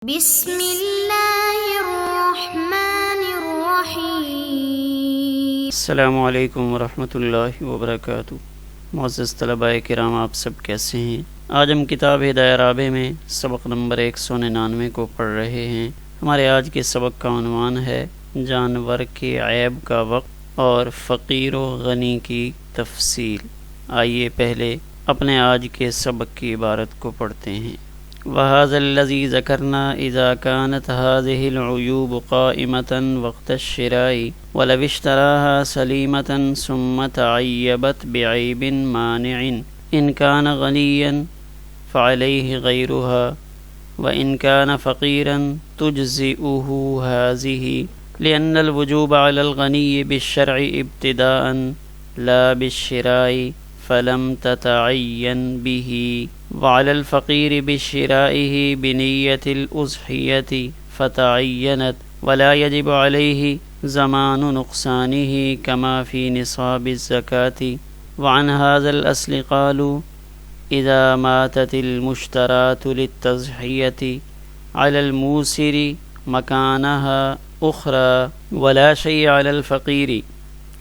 بسم اللہ الرحمن الرحیم۔ السلام علیکم ورحمۃ اللہ وبرکاتہ۔ معزز طلباء کرام، آپ سب کیسے ہیں؟ آج ہم کتاب ہدایہ رابع میں سبق نمبر 199 کو پڑھ رہے ہیں۔ ہمارے آج کے سبق کا عنوان ہے جانور کے عیب کا وقت اور فقیر و غنی کی تفصیل۔ آئیے پہلے اپنے آج کے سبق کی عبارت کو پڑھتے ہیں۔ وَهَذَا الَّذِي ذَكَرْنَا إِذَا كَانَتْ هَذِهِ الْعُيُوبُ قَائِمَةً وَقْتَ الشِّرَاءِ وَلَوِ اشْتَرَاهَا سَلِيمَةً ثُمَّ تَعَيَّبَتْ بِعَيْبٍ مَانِعٍ إِنْ كَانَ غَنِيًّا فَعَلَيْهِ غَيْرُهَا وَإِنْ كَانَ فَقِيرًا تُجْزِئُهُ هَذِهِ لِأَنَّ الْوُجُوبَ عَلَى الْغَنِيِّ بِالشَّرْعِ ابْتِدَاءً لَا بِالشِّرَاءِ فَلَمْ تَتَعَيَّنْ بِهِ وعلى الفقير بشرائه بنية الأضحية فتعينت ولا يجب عليه زمان نقصانه كما في نصاب الزكاة وعن هذا الأصل قالوا إذا ماتت المشتراة للتضحية على الموسر مكانها أخرى ولا شيء على الفقير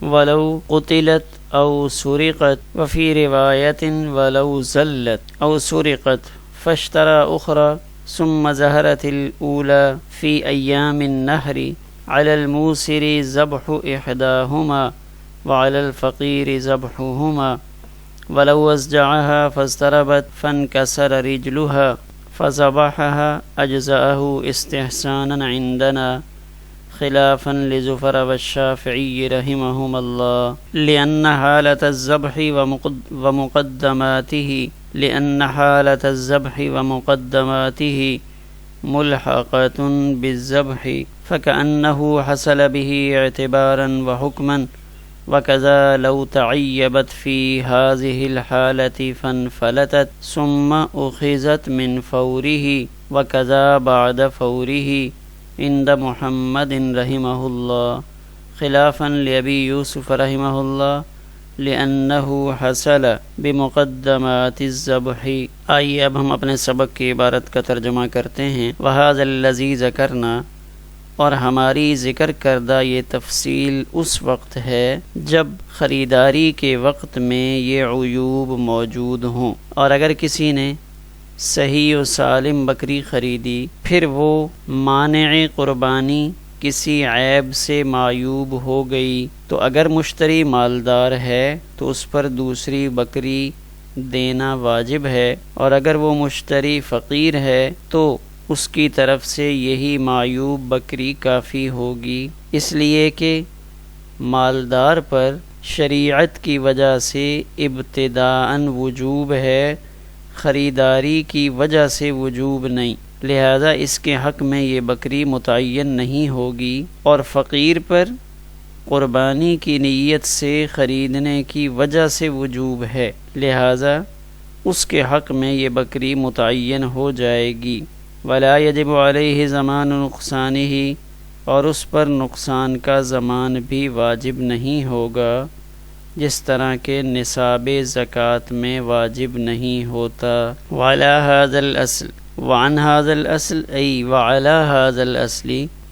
ولو قتلت أو سرقت وفي رواية ولو زلت أو سرقت فاشترى أخرى ثم ظهرت الأولى في أيام النهر على الموسر ذبح إحداهما وعلى الفقير ذبحهما ولو وزجعها فاضطربت فانكسر رجلها فذبحها أجزأه استحسانا عندنا خلافا لزفر والشافعي رحمهم الله لأن حالة الذبح ومقدماته ملحقة بالذبح فكأنه حصل به اعتبارا وحكما وكذا لو تعيبت في هذه الحالة فانفلتت ثم أخذت من فوره وكذا بعد فوره عند محمد رحمہ اللہ خلافا لأبی یوسف رحمہ اللہ لأنه حصل بمقدمات الذبح۔ آئیے اب ہم اپنے سبق کی عبارت کا ترجمہ کرتے ہیں۔ وَهَذَا الَّذِي ذَكَرْنَا، اور ہماری ذکر کردہ یہ تفصیل اس وقت ہے جب خریداری کے وقت میں یہ عیوب موجود ہوں، اور اگر کسی نے صحیح و سالم بکری خریدی پھر وہ مانع قربانی کسی عیب سے معیوب ہو گئی تو اگر مشتری مالدار ہے تو اس پر دوسری بکری دینا واجب ہے، اور اگر وہ مشتری فقیر ہے تو اس کی طرف سے یہی معیوب بکری کافی ہوگی، اس لیے کہ مالدار پر شریعت کی وجہ سے ابتداءً وجوب ہے، خریداری کی وجہ سے وجوب نہیں، لہذا اس کے حق میں یہ بکری متعین نہیں ہوگی، اور فقیر پر قربانی کی نیت سے خریدنے کی وجہ سے وجوب ہے، لہذا اس کے حق میں یہ بکری متعین ہو جائے گی۔ ولا یجب علیہ زمان نقصانہ، اور اس پر نقصان کا زمان بھی واجب نہیں ہوگا، جس طرح کے نصاب زکوٰۃ میں واجب نہیں ہوتا۔ وعلی ھذا الاصل، وعن ھذا الاصل ای وعلی ھذا الاصل،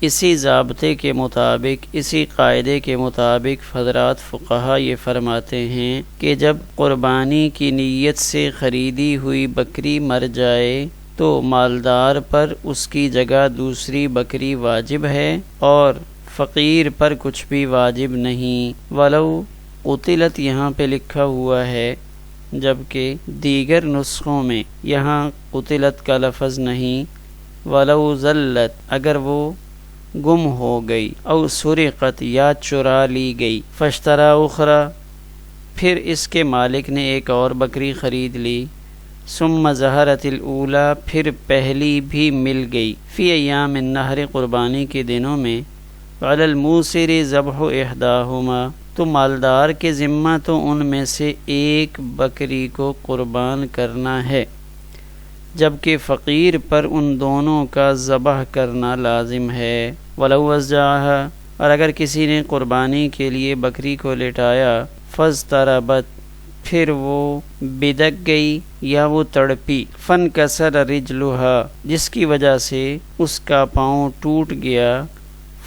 اسی ضابطے کے مطابق، اسی قاعدے کے مطابق حضرات فقہا یہ فرماتے ہیں کہ جب قربانی کی نیت سے خریدی ہوئی بکری مر جائے تو مالدار پر اس کی جگہ دوسری بکری واجب ہے اور فقیر پر کچھ بھی واجب نہیں۔ ولو قتلت یہاں پہ لکھا ہوا ہے، جبکہ دیگر نسخوں میں یہاں قتلت کا لفظ نہیں۔ ولو ذلت، اگر وہ گم ہو گئی، او سرقت یا چرا لی گئی، فاشترا اخرى، پھر اس کے مالک نے ایک اور بکری خرید لی، ثم ظہرت الاولی، پھر پہلی بھی مل گئی، فی ایام النہر، قربانی کے دنوں میں، علی الموسر ذبح احداہما، تو مالدار کے ذمہ تو ان میں سے ایک بکری کو قربان کرنا ہے، جبکہ فقیر پر ان دونوں کا ذبح کرنا لازم ہے۔ ولو وزجعها، اور اگر کسی نے قربانی کے لیے بکری کو لٹایا، فاضطربت، پھر وہ بدک گئی یا وہ تڑپی، فن کسر رجلھا، جس کی وجہ سے اس کا پاؤں ٹوٹ گیا،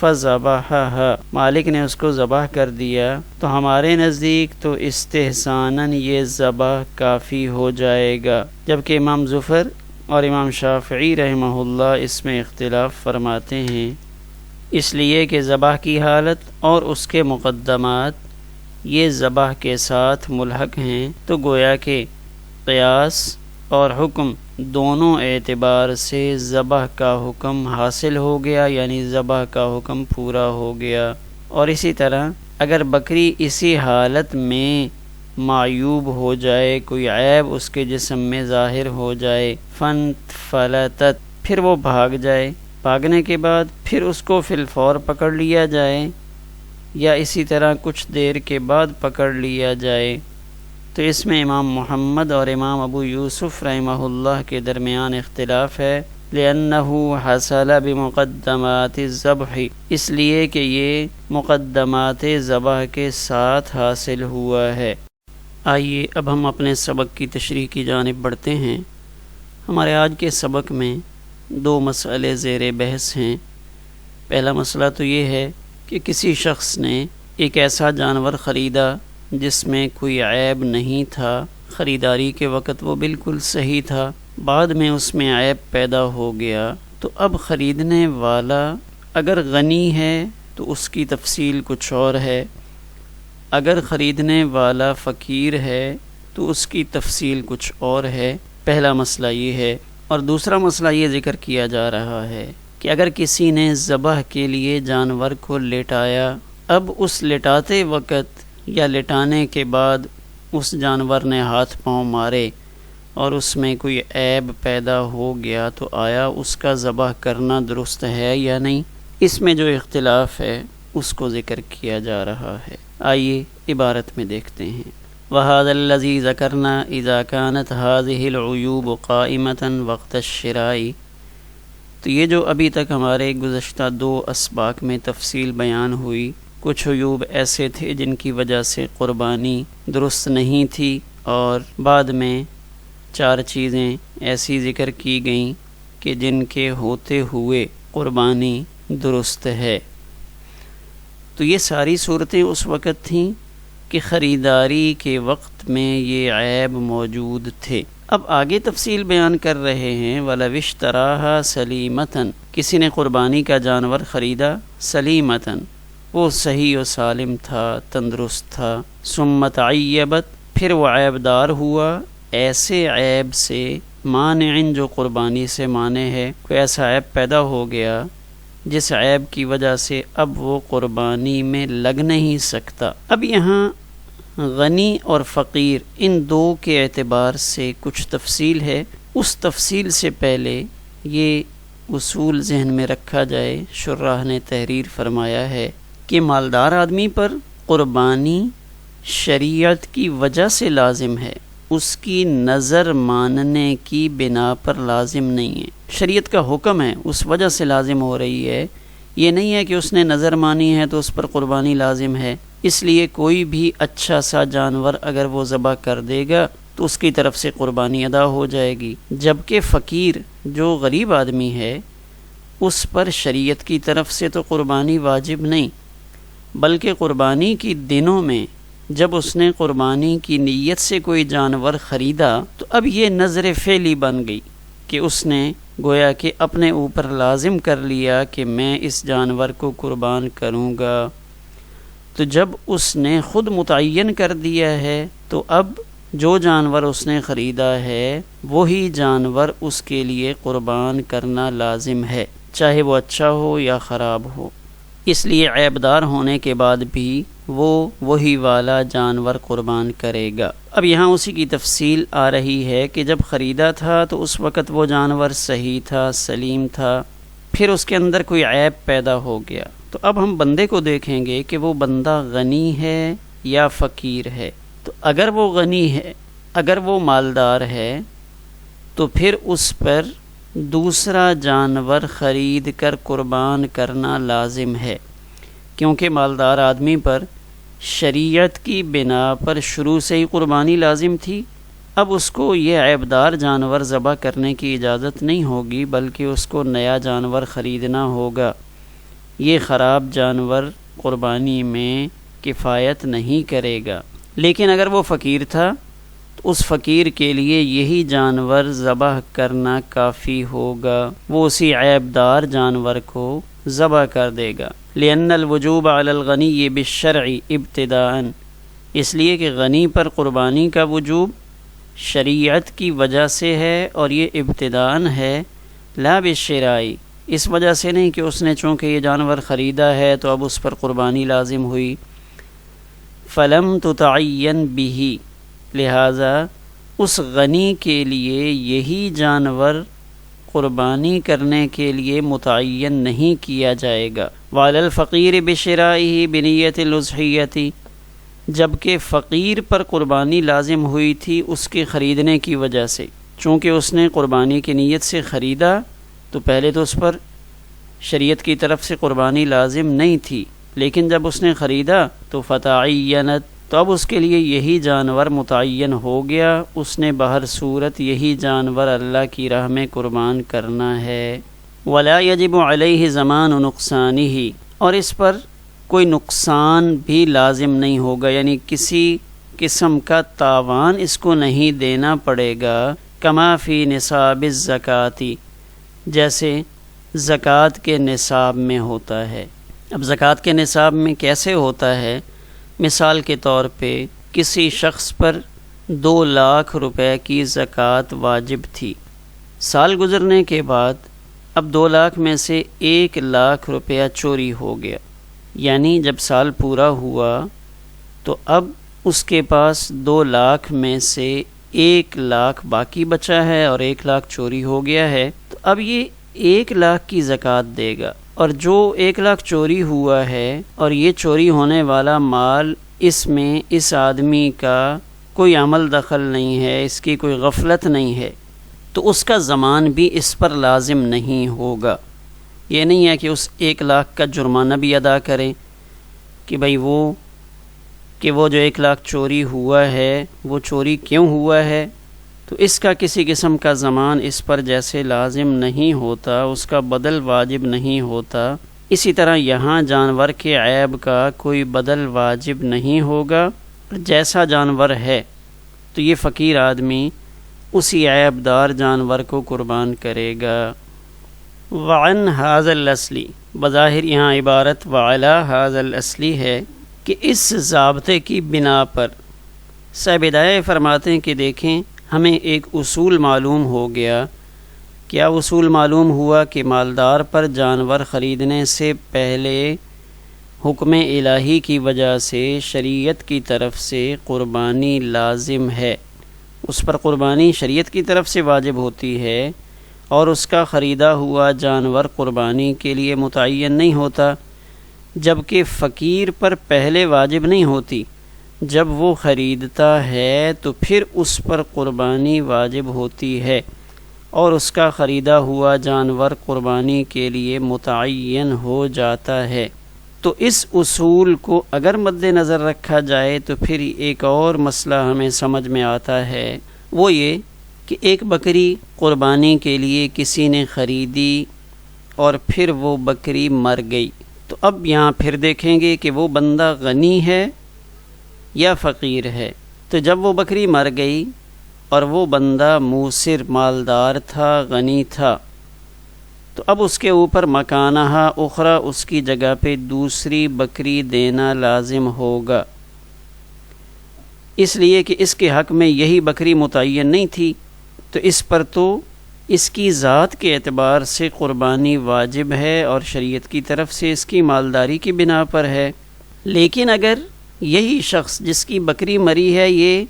فذبحھا، مالک نے اس کو ذبح کر دیا، تو ہمارے نزدیک تو استحساناً یہ ذبح کافی ہو جائے گا، جبکہ امام زفر اور امام شافعی رحمہ اللہ اس میں اختلاف فرماتے ہیں، اس لیے کہ ذبح کی حالت اور اس کے مقدمات یہ ذبح کے ساتھ ملحق ہیں، تو گویا کہ قیاس اور حکم دونوں اعتبار سے ذبح کا حکم حاصل ہو گیا، یعنی ذبح کا حکم پورا ہو گیا۔ اور اسی طرح اگر بکری اسی حالت میں معیوب ہو جائے، کوئی عیب اس کے جسم میں ظاہر ہو جائے، فلتت، پھر وہ بھاگ جائے، بھاگنے کے بعد پھر اس کو فی الفور پکڑ لیا جائے یا اسی طرح کچھ دیر کے بعد پکڑ لیا جائے، تو اس میں امام محمد اور امام ابو یوسف رحمہ اللہ کے درمیان اختلاف ہے، لِأَنَّهُ حَصَلَ بِمُقَدَّمَاتِ الذَّبْحِ، اس لیے کہ یہ مقدمات ذبح کے ساتھ حاصل ہوا ہے۔ آئیے اب ہم اپنے سبق کی تشریح کی جانب بڑھتے ہیں۔ ہمارے آج کے سبق میں 2 مسئلے زیر بحث ہیں۔ پہلا مسئلہ تو یہ ہے کہ کسی شخص نے ایک ایسا جانور خریدا جس میں کوئی عیب نہیں تھا، خریداری کے وقت وہ بالکل صحیح تھا، بعد میں اس میں عیب پیدا ہو گیا، تو اب خریدنے والا اگر غنی ہے تو اس کی تفصیل کچھ اور ہے، اگر خریدنے والا فقیر ہے تو اس کی تفصیل کچھ اور ہے۔ پہلا مسئلہ یہ ہے، اور دوسرا مسئلہ یہ ذکر کیا جا رہا ہے کہ اگر کسی نے ذبح کے لیے جانور کو لٹایا، اب اس لٹاتے وقت یا لٹانے کے بعد اس جانور نے ہاتھ پاؤں مارے اور اس میں کوئی عیب پیدا ہو گیا، تو آیا اس کا ذبح کرنا درست ہے یا نہیں؟ اس میں جو اختلاف ہے اس کو ذکر کیا جا رہا ہے۔ آئیے عبارت میں دیکھتے ہیں۔ وَهَذَا الَّذِي ذَكَرْنَا إِذَا كَانَتْ هَذِهِ الْعُيُوبُ قَائِمَةً وَقْتَ الشِّرَاءِ، تو یہ جو ابھی تک ہمارے گزشتہ 2 اسباق میں تفصیل بیان ہوئی، کچھ عیوب ایسے تھے جن کی وجہ سے قربانی درست نہیں تھی، اور بعد میں 4 چیزیں ایسی ذکر کی گئیں کہ جن کے ہوتے ہوئے قربانی درست ہے۔ تو یہ ساری صورتیں اس وقت تھیں کہ خریداری کے وقت میں یہ عیب موجود تھے۔ اب آگے تفصیل بیان کر رہے ہیں، وَلَوِ اشْتَرَاهَا سَلِيمَةً، کسی نے قربانی کا جانور خریدا سلیمتاً، وہ صحیح و سالم تھا، تندرست تھا، ثُمَّ تَعَيَّبَتْ، پھر وہ عیب دار ہوا، ایسے عیب سے مانع جو قربانی سے مانع ہے، کوئی ایسا عیب پیدا ہو گیا جس عیب کی وجہ سے اب وہ قربانی میں لگ نہیں سکتا۔ اب یہاں غنی اور فقیر ان 2 کے اعتبار سے کچھ تفصیل ہے، اس تفصیل سے پہلے یہ اصول ذہن میں رکھا جائے، شراح نے تحریر فرمایا ہے کہ مالدار آدمی پر قربانی شریعت کی وجہ سے لازم ہے، اس کی نظر ماننے کی بنا پر لازم نہیں ہے۔ شریعت کا حکم ہے، اس وجہ سے لازم ہو رہی ہے، یہ نہیں ہے کہ اس نے نظر مانی ہے تو اس پر قربانی لازم ہے، اس لیے کوئی بھی اچھا سا جانور اگر وہ ذبح کر دے گا تو اس کی طرف سے قربانی ادا ہو جائے گی، جبکہ فقیر جو غریب آدمی ہے اس پر شریعت کی طرف سے تو قربانی واجب نہیں، بلکہ قربانی کی دنوں میں جب اس نے قربانی کی نیت سے کوئی جانور خریدا تو اب یہ نظر فعلی بن گئی کہ اس نے گویا کہ اپنے اوپر لازم کر لیا کہ میں اس جانور کو قربان کروں گا۔ تو جب اس نے خود متعین کر دیا ہے تو اب جو جانور اس نے خریدا ہے وہی جانور اس کے لیے قربان کرنا لازم ہے، چاہے وہ اچھا ہو یا خراب ہو، اس لیے عیب دار ہونے کے بعد بھی وہ وہی والا جانور قربان کرے گا۔ اب یہاں اسی کی تفصیل آ رہی ہے کہ جب خریدا تھا تو اس وقت وہ جانور صحیح تھا، سلیم تھا، پھر اس کے اندر کوئی عیب پیدا ہو گیا، تو اب ہم بندے کو دیکھیں گے کہ وہ بندہ غنی ہے یا فقیر ہے۔ تو اگر وہ غنی ہے، اگر وہ مالدار ہے، تو پھر اس پر دوسرا جانور خرید کر قربان کرنا لازم ہے، کیونکہ مالدار آدمی پر شریعت کی بنا پر شروع سے ہی قربانی لازم تھی، اب اس کو یہ عیبدار جانور ذبح کرنے کی اجازت نہیں ہوگی، بلکہ اس کو نیا جانور خریدنا ہوگا۔ یہ خراب جانور قربانی میں کفایت نہیں کرے گا۔ لیکن اگر وہ فقیر تھا تو اس فقیر کے لیے یہی جانور ذبح کرنا کافی ہوگا، وہ اسی عیبدار جانور کو ذبح کر دے گا۔ لأن الوجوب علی الغنی بالشرع ابتداءً، اس لیے کہ غنی پر قربانی کا وجوب شریعت کی وجہ سے ہے، اور یہ ابتداءً ہے، لا بالشراء، اس وجہ سے نہیں کہ اس نے چونکہ یہ جانور خریدا ہے تو اب اس پر قربانی لازم ہوئی۔ فلم تتعین به، لہذا اس غنی کے لیے یہی جانور قربانی کرنے کے لیے متعین نہیں کیا جائے گا۔ وعلی الفقیر بشرائہ بنیت الاضحیۃ، جبکہ فقیر پر قربانی لازم ہوئی تھی اس کے خریدنے کی وجہ سے، چونکہ اس نے قربانی کی نیت سے خریدا تو پہلے تو اس پر شریعت کی طرف سے قربانی لازم نہیں تھی، لیکن جب اس نے خریدا تو فتعینت، تو اب اس کے لیے یہی جانور متعین ہو گیا، اس نے بہر صورت یہی جانور اللہ کی راہ میں قربان کرنا ہے۔ ولا یجب علیہ زمان نقصانہ، اور اس پر کوئی نقصان بھی لازم نہیں ہوگا، یعنی کسی قسم کا تاوان اس کو نہیں دینا پڑے گا۔ کما فی نصاب الزکوٰۃ، جیسے زکوٰۃ کے نصاب میں ہوتا ہے۔ اب زکوٰۃ کے نصاب میں کیسے ہوتا ہے؟ مثال کے طور پہ کسی شخص پر 2 لاکھ روپے کی زکوٰۃ واجب تھی، سال گزرنے کے بعد اب 2 لاکھ میں سے 1 لاکھ روپیہ چوری ہو گیا، یعنی جب سال پورا ہوا تو اب اس کے پاس 2 لاکھ میں سے 1 لاکھ باقی بچا ہے اور 1 لاکھ چوری ہو گیا ہے، تو اب یہ 1 لاکھ کی زکوٰۃ دے گا، اور جو 1 لاکھ چوری ہوا ہے اور یہ چوری ہونے والا مال اس میں اس آدمی کا کوئی عمل دخل نہیں ہے، اس کی کوئی غفلت نہیں ہے، تو اس کا ضمان بھی اس پر لازم نہیں ہوگا۔ یہ نہیں ہے کہ اس 1 لاکھ کا جرمانہ بھی ادا کریں کہ بھئی وہ جو 1 لاکھ چوری ہوا ہے وہ چوری کیوں ہوا ہے، تو اس کا کسی قسم کا ضمان اس پر جیسے لازم نہیں ہوتا، اس کا بدل واجب نہیں ہوتا، اسی طرح یہاں جانور کے عیب کا کوئی بدل واجب نہیں ہوگا۔ جیسا جانور ہے تو یہ فقیر آدمی اسی عیب دار جانور کو قربان کرے گا۔ وعن ھذا الاصل، بظاہر یہاں عبارت وعلی ھذا الاصل ہے کہ اس ضابطے کی بنا پر صاحب ہدایہ فرماتے ہیں کہ دیکھیں ہمیں ایک اصول معلوم ہو گیا۔ کیا اصول معلوم ہوا؟ کہ مالدار پر جانور خریدنے سے پہلے حکم الہی کی وجہ سے شریعت کی طرف سے قربانی لازم ہے، اس پر قربانی شریعت کی طرف سے واجب ہوتی ہے، اور اس کا خریدا ہوا جانور قربانی کے لیے متعین نہیں ہوتا، جبکہ فقیر پر پہلے واجب نہیں ہوتی، جب وہ خریدتا ہے تو پھر اس پر قربانی واجب ہوتی ہے، اور اس کا خریدا ہوا جانور قربانی کے لیے متعین ہو جاتا ہے۔ تو اس اصول کو اگر مد نظر رکھا جائے تو پھر ایک اور مسئلہ ہمیں سمجھ میں آتا ہے، وہ یہ کہ ایک بکری قربانی کے لیے کسی نے خریدی اور پھر وہ بکری مر گئی، تو اب یہاں پھر دیکھیں گے کہ وہ بندہ غنی ہے یا فقیر ہے۔ تو جب وہ بکری مر گئی اور وہ بندہ موسر مالدار تھا، غنی تھا، تو اب اس کے اوپر مکانہ اخرى، اس کی جگہ پہ دوسری بکری دینا لازم ہوگا، اس لیے کہ اس کے حق میں یہی بکری متعین نہیں تھی، تو اس پر تو اس کی ذات کے اعتبار سے قربانی واجب ہے اور شریعت کی طرف سے اس کی مالداری کی بنا پر ہے۔ لیکن اگر یہی شخص جس کی بکری مری ہے یہ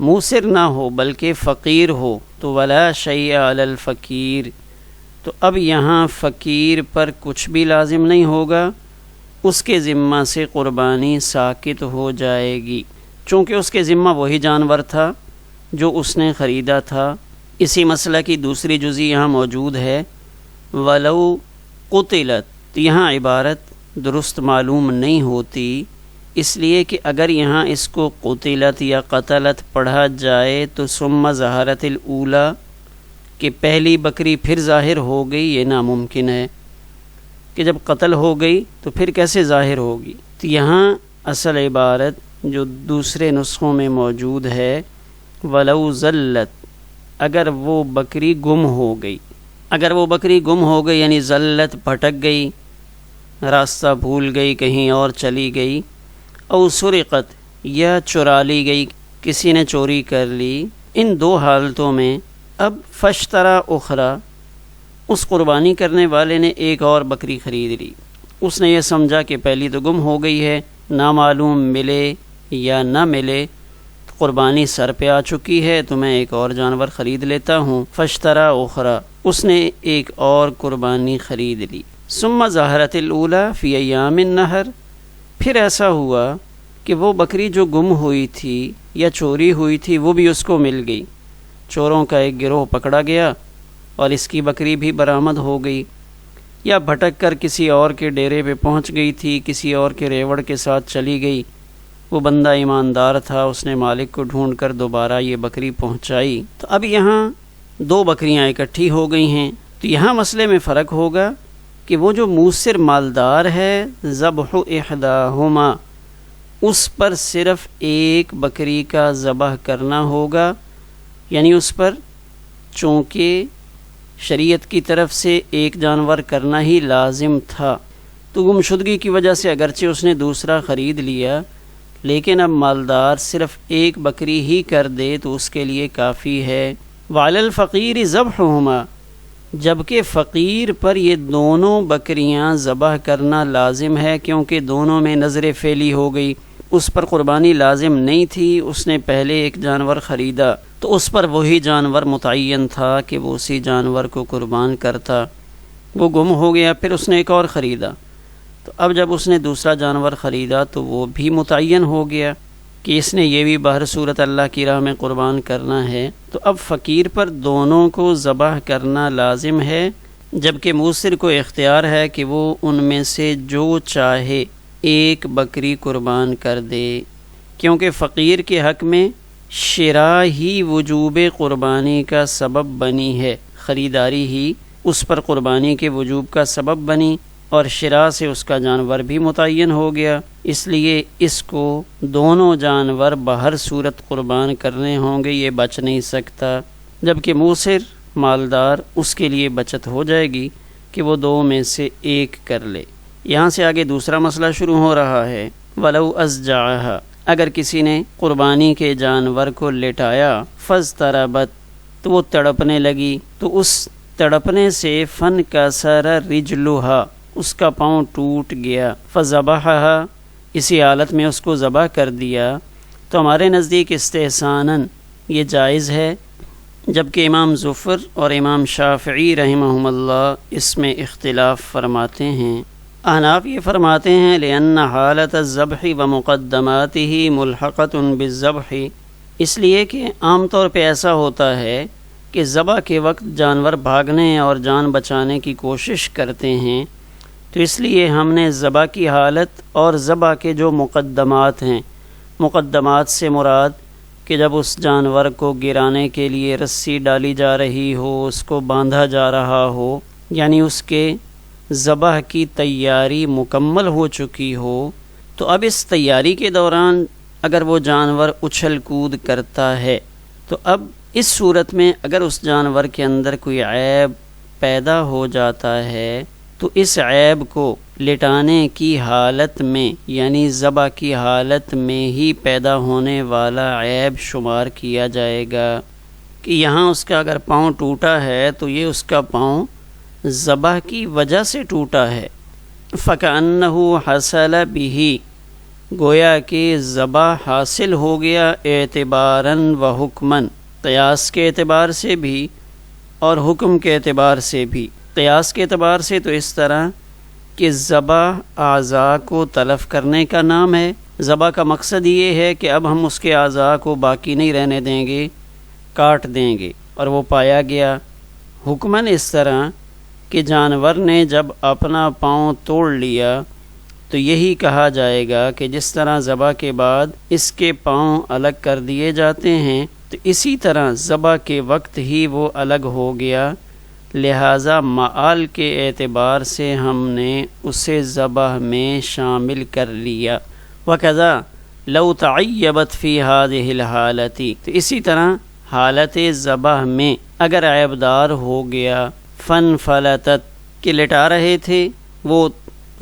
موسر نہ ہو بلکہ فقیر ہو، تو ولا شیء علی الفقیر، تو اب یہاں فقیر پر کچھ بھی لازم نہیں ہوگا، اس کے ذمہ سے قربانی ساقط ہو جائے گی، چونکہ اس کے ذمہ وہی جانور تھا جو اس نے خریدا تھا۔ اسی مسئلہ کی دوسری جزی یہاں موجود ہے، ولو قتلت، تو یہاں عبارت درست معلوم نہیں ہوتی اس لیے کہ اگر یہاں اس کو قتلت یا قتلت پڑھا جائے تو ثم ظہرت الاولی کہ پہلی بکری پھر ظاہر ہو گئی، یہ ناممکن ہے کہ جب قتل ہو گئی تو پھر کیسے ظاہر ہوگی۔ تو یہاں اصل عبارت جو دوسرے نسخوں میں موجود ہے وَلَوْ ظَلَّتْ، اگر وہ بکری گم ہو گئی، اگر وہ بکری گم ہو گئی یعنی ذلت بھٹک گئی، راستہ بھول گئی، کہیں اور چلی گئی، او سرقت یا چرا لی گئی، کسی نے چوری کر لی، ان دو حالتوں میں اب فشترا اخرى، اس قربانی کرنے والے نے ایک اور بکری خرید لی۔ اس نے یہ سمجھا کہ پہلی تو گم ہو گئی ہے، نامعلوم ملے یا نہ ملے، قربانی سر پہ آ چکی ہے تو میں ایک اور جانور خرید لیتا ہوں۔ فشترا اخرى، اس نے ایک اور قربانی خرید لی۔ ثم ظہرت الاولی فی ایام النحر، پھر ایسا ہوا کہ وہ بکری جو گم ہوئی تھی یا چوری ہوئی تھی وہ بھی اس کو مل گئی، چوروں کا ایک گروہ پکڑا گیا اور اس کی بکری بھی برآمد ہو گئی، یا بھٹک کر کسی اور کے ڈیرے پہ پہنچ گئی تھی، کسی اور کے ریوڑ کے ساتھ چلی گئی، وہ بندہ ایماندار تھا، اس نے مالک کو ڈھونڈ کر دوبارہ یہ بکری پہنچائی۔ تو اب یہاں دو بکریاں اکٹھی ہو گئی ہیں، تو یہاں مسئلے میں فرق ہوگا کہ وہ جو موسر مالدار ہے ذبح احداہما، اس پر صرف ایک بکری کا ذبح کرنا ہوگا، یعنی اس پر چونکہ شریعت کی طرف سے ایک جانور کرنا ہی لازم تھا، تو گمشدگی کی وجہ سے اگرچہ اس نے دوسرا خرید لیا لیکن اب مالدار صرف ایک بکری ہی کر دے تو اس کے لیے کافی ہے۔ وعلی الفقیر ذبحہما، جبکہ فقیر پر یہ دونوں بکریاں ذبح کرنا لازم ہے کیونکہ دونوں میں نظر فعلی ہو گئی، اس پر قربانی لازم نہیں تھی، اس نے پہلے ایک جانور خریدا تو اس پر وہی جانور متعین تھا کہ وہ اسی جانور کو قربان کرتا، وہ گم ہو گیا، پھر اس نے ایک اور خریدا، تو اب جب اس نے دوسرا جانور خریدا تو وہ بھی متعین ہو گیا کہ اس نے یہ بھی بہر صورت اللہ کی راہ میں قربان کرنا ہے، تو اب فقیر پر دونوں کو ذبح کرنا لازم ہے، جبکہ موسر کو اختیار ہے کہ وہ ان میں سے جو چاہے ایک بکری قربان کر دے، کیونکہ فقیر کے حق میں شراء ہی وجوب قربانی کا سبب بنی ہے، خریداری ہی اس پر قربانی کے وجوب کا سبب بنی اور شراء سے اس کا جانور بھی متعین ہو گیا، اس لیے اس کو دونوں جانور بہر صورت قربان کرنے ہوں گے، یہ بچ نہیں سکتا، جبکہ موسر مالدار اس کے لیے بچت ہو جائے گی کہ وہ دو میں سے ایک کر لے۔ یہاں سے آگے دوسرا مسئلہ شروع ہو رہا ہے، وَلَوْ أَزْجَعَهَا، اگر کسی نے قربانی کے جانور کو لٹایا، فَازْتَرَبَتْ، تو وہ تڑپنے لگی، تو اس تڑپنے سے فَانْكَسَرَ رِجْلُهَا، اس کا پاؤں ٹوٹ گیا، فَذَبَحَهَا، اسی حالت میں اس کو ذبح کر دیا، تو ہمارے نزدیک استحساناً یہ جائز ہے، جبکہ امام زفر اور امام شافعی رحمہم اللہ اس میں اختلاف فرماتے ہیں۔ احناف یہ فرماتے ہیں لأن حالت الذبح ومقدماته ملحقۃ بالذبح، اس لیے کہ عام طور پہ ایسا ہوتا ہے کہ ذبح کے وقت جانور بھاگنے اور جان بچانے کی کوشش کرتے ہیں، تو اس لیے ہم نے ذبح کی حالت اور ذبح کے جو مقدمات ہیں، مقدمات سے مراد کہ جب اس جانور کو گرانے کے لیے رسی ڈالی جا رہی ہو، اس کو باندھا جا رہا ہو، یعنی اس کے ذبح کی تیاری مکمل ہو چکی ہو، تو اب اس تیاری کے دوران اگر وہ جانور اچھل کود کرتا ہے تو اب اس صورت میں اگر اس جانور کے اندر کوئی عیب پیدا ہو جاتا ہے تو اس عیب کو لٹانے کی حالت میں یعنی ذبح کی حالت میں ہی پیدا ہونے والا عیب شمار کیا جائے گا، کہ یہاں اس کا اگر پاؤں ٹوٹا ہے تو یہ اس کا پاؤں ذبح کی وجہ سے ٹوٹا ہے، فَكَأَنَّهُ حَصَلَ بِهِ، گویا کہ ذبح حاصل ہو گیا اعتباراً و حکماً، قیاس کے اعتبار سے بھی اور حکم کے اعتبار سے بھی۔ قیاس کے اعتبار سے تو اس طرح کہ ذبح اعضاء کو تلف کرنے کا نام ہے، ذبح کا مقصد یہ ہے کہ اب ہم اس کے اعضاء کو باقی نہیں رہنے دیں گے، کاٹ دیں گے، اور وہ پایا گیا۔ حکماً اس طرح کہ جانور نے جب اپنا پاؤں توڑ لیا تو یہی کہا جائے گا کہ جس طرح ذبح کے بعد اس کے پاؤں الگ کر دیے جاتے ہیں تو اسی طرح ذبح کے وقت ہی وہ الگ ہو گیا، لہٰذا مآل کے اعتبار سے ہم نے اسے ذبح میں شامل کر لیا۔ وَكَذَا لَوْ تَعَيَّبَتْ فِي هَذِهِ الْحَالَةِ، تو اسی طرح حالت ذبح میں اگر عیبدار ہو گیا، فَانْفَلَتَتْ کہ لٹا رہے تھے وہ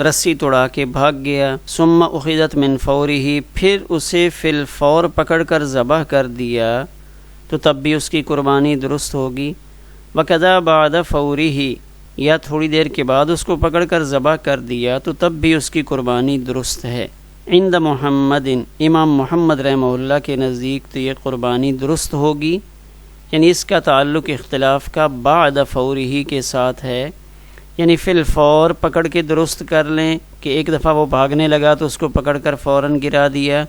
رسی توڑا کے بھاگ گیا، ثم اخذت من فورہ پھر اسے فی الفور پکڑ کر ذبح کر دیا تو تب بھی اس کی قربانی درست ہوگی۔ وَكَذَا بَعْدَ فَوْرِهِ یا تھوڑی دیر کے بعد اس کو پکڑ کر ذبح کر دیا تو تب بھی اس کی قربانی درست ہے۔ عند محمد امام محمد رحمہ اللہ کے نزدیک تو یہ قربانی درست ہوگی، یعنی اس کا تعلق اختلاف کا بعد فورہ کے ساتھ ہے، یعنی فی الفور پکڑ کے درست کر لیں کہ ایک دفعہ وہ بھاگنے لگا تو اس کو پکڑ کر فوراً گرا دیا،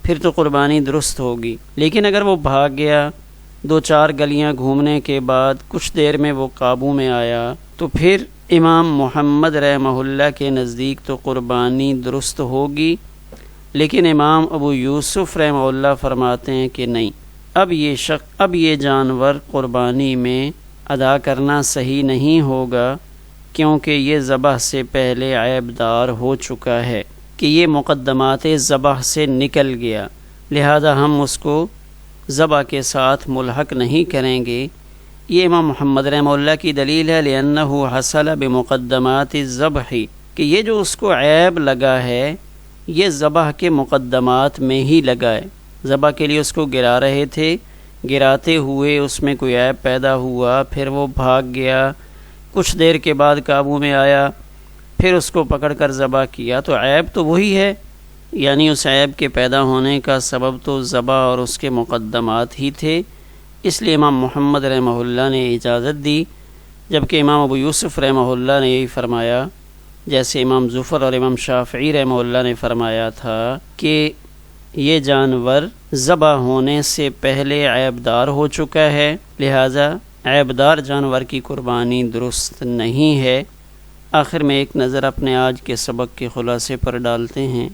پھر تو قربانی درست ہوگی۔ لیکن اگر وہ بھاگ گیا، 2-4 گلیاں گھومنے کے بعد کچھ دیر میں وہ قابو میں آیا تو پھر امام محمد رحمہ اللہ کے نزدیک تو قربانی درست ہوگی، لیکن امام ابو یوسف رحمہ اللہ فرماتے ہیں کہ نہیں، اب یہ جانور قربانی میں ادا کرنا صحیح نہیں ہوگا، کیونکہ یہ ذبح سے پہلے عیبدار ہو چکا ہے کہ یہ مقدمات ذبح سے نکل گیا، لہذا ہم اس کو ذبح کے ساتھ ملحق نہیں کریں گے۔ یہ امام محمد رحمہ اللہ کی دلیل ہے، لأنہ حصل بمقدمات الذبح کہ یہ جو اس کو عیب لگا ہے یہ ذبح کے مقدمات میں ہی لگا ہے۔ ذبح کے لیے اس کو گرا رہے تھے، گراتے ہوئے اس میں کوئی عیب پیدا ہوا، پھر وہ بھاگ گیا، کچھ دیر کے بعد قابو میں آیا، پھر اس کو پکڑ کر ذبح کیا تو عیب تو وہی ہے، یعنی اس عیب کے پیدا ہونے کا سبب تو ذبح اور اس کے مقدمات ہی تھے، اس لیے امام محمد رحمہ اللہ نے اجازت دی، جبکہ امام ابو یوسف رحمہ اللہ نے یہی فرمایا، جیسے امام ظفر اور امام شافعی رحمہ اللہ نے فرمایا تھا کہ یہ جانور ذبح ہونے سے پہلے عیبدار ہو چکا ہے، لہٰذا عیبدار جانور کی قربانی درست نہیں ہے۔ آخر میں ایک نظر اپنے آج کے سبق کے خلاصے پر ڈالتے ہیں۔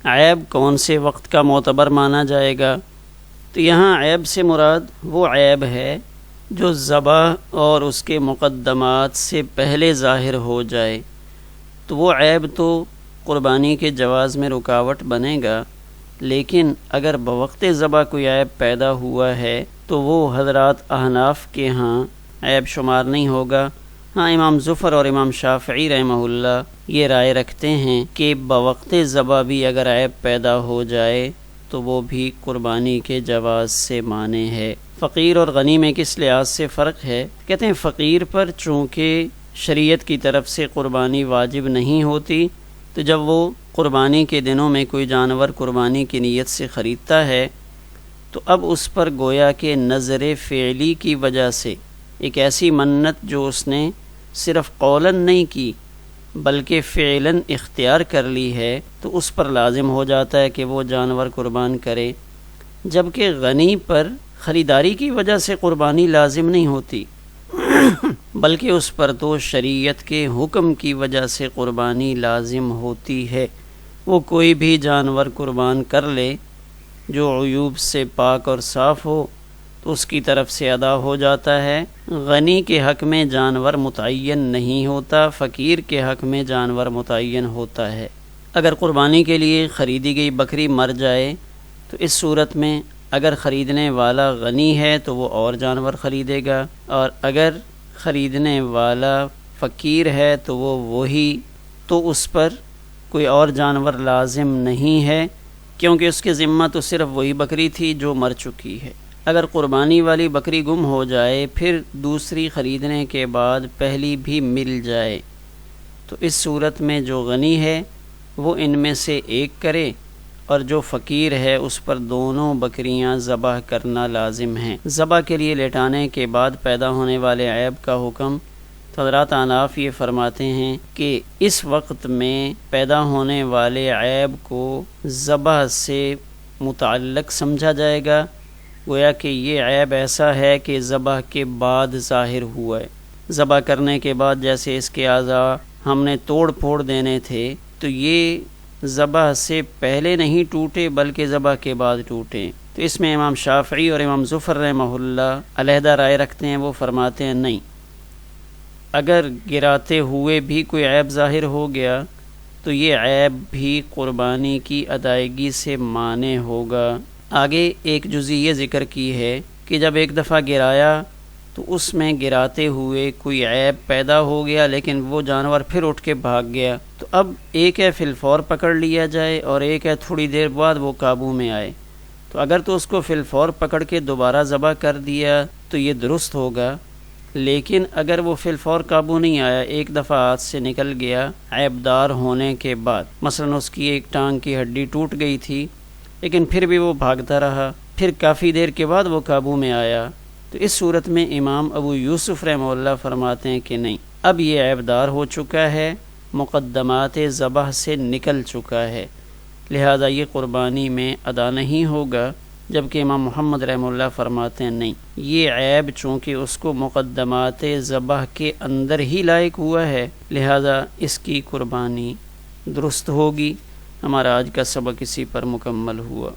عیب کون سے وقت کا معتبر مانا جائے گا؟ تو یہاں عیب سے مراد وہ عیب ہے جو ذبح اور اس کے مقدمات سے پہلے ظاہر ہو جائے، تو وہ عیب تو قربانی کے جواز میں رکاوٹ بنے گا، لیکن اگر بوقت ذبح کوئی عیب پیدا ہوا ہے تو وہ حضرات احناف کے ہاں عیب شمار نہیں ہوگا۔ ہاں امام ظفر اور امام شافعی رحمہ اللہ یہ رائے رکھتے ہیں کہ بوقت ذبح بھی اگر عیب پیدا ہو جائے تو وہ بھی قربانی کے جواز سے مانے ہے۔ فقیر اور غنی میں کس لحاظ سے فرق ہے؟ کہتے ہیں فقیر پر چونکہ شریعت کی طرف سے قربانی واجب نہیں ہوتی، تو جب وہ قربانی کے دنوں میں کوئی جانور قربانی کی نیت سے خریدتا ہے تو اب اس پر گویا کہ نظر فعلی کی وجہ سے ایک ایسی منت جو اس نے صرف قولاً نہیں کی بلکہ فعلاً اختیار کر لی ہے، تو اس پر لازم ہو جاتا ہے کہ وہ جانور قربان کرے، جبکہ غنی پر خریداری کی وجہ سے قربانی لازم نہیں ہوتی بلکہ اس پر تو شریعت کے حکم کی وجہ سے قربانی لازم ہوتی ہے۔ وہ کوئی بھی جانور قربان کر لے جو عیوب سے پاک اور صاف ہو تو اس کی طرف سے ادا ہو جاتا ہے۔ غنی کے حق میں جانور متعین نہیں ہوتا، فقیر کے حق میں جانور متعین ہوتا ہے۔ اگر قربانی کے لیے خریدی گئی بکری مر جائے تو اس صورت میں اگر خریدنے والا غنی ہے تو وہ اور جانور خریدے گا، اور اگر خریدنے والا فقیر ہے تو وہی، تو اس پر کوئی اور جانور لازم نہیں ہے، کیونکہ اس کے ذمہ تو صرف وہی بکری تھی جو مر چکی ہے۔ اگر قربانی والی بکری گم ہو جائے پھر دوسری خریدنے کے بعد پہلی بھی مل جائے تو اس صورت میں جو غنی ہے وہ ان میں سے ایک کرے، اور جو فقیر ہے اس پر دونوں بکریاں ذبح کرنا لازم ہیں۔ ذبح کے لیے لٹانے کے بعد پیدا ہونے والے عیب کا حکم، تو حضرات احناف یہ فرماتے ہیں کہ اس وقت میں پیدا ہونے والے عیب کو ذبح سے متعلق سمجھا جائے گا، گویا کہ یہ عیب ایسا ہے کہ ذبح کے بعد ظاہر ہوا ہے۔ ذبح کرنے کے بعد جیسے اس کے اعضاء ہم نے توڑ پھوڑ دینے تھے تو تو یہ ذبح سے پہلے نہیں ٹوٹے بلکہ ذبح کے بعد ٹوٹے۔ تو اس میں امام شافعی اور امام ظفر رحمہ اللہ علیحدہ رائے رکھتے ہیں۔ وہ فرماتے ہیں نہیں، اگر گراتے ہوئے بھی کوئی عیب ظاہر ہو گیا تو یہ عیب بھی قربانی کی ادائیگی سے مانع ہوگا۔ آگے ایک جزئی یہ ذکر کی ہے کہ جب ایک دفعہ گرایا تو اس میں گراتے ہوئے کوئی عیب پیدا ہو گیا لیکن وہ جانور پھر اٹھ کے بھاگ گیا، تو اب ایک ہے فی الفور پکڑ لیا جائے اور ایک ہے تھوڑی دیر بعد وہ قابو میں آئے۔ تو اگر تو اس کو فی الفور پکڑ کے دوبارہ ذبح کر دیا تو یہ درست ہوگا، لیکن اگر وہ فی الفور قابو نہیں آیا، ایک دفعہ ہاتھ سے نکل گیا عیب دار ہونے کے بعد، مثلا اس کی ایک ٹانگ کی ہڈی ٹوٹ گئی تھی لیکن پھر بھی وہ بھاگتا رہا، پھر کافی دیر کے بعد وہ قابو میں آیا، تو اس صورت میں امام ابو یوسف رحمہ اللہ فرماتے ہیں کہ نہیں، اب یہ عیب دار ہو چکا ہے، مقدمات ذبح سے نکل چکا ہے، لہذا یہ قربانی میں ادا نہیں ہوگا۔ جبکہ امام محمد رحمہ اللہ فرماتے ہیں نہیں، یہ عیب چونکہ اس کو مقدمات ذبح کے اندر ہی لائق ہوا ہے، لہذا اس کی قربانی درست ہوگی۔ ہمارا آج کا سبق اسی پر مکمل ہوا۔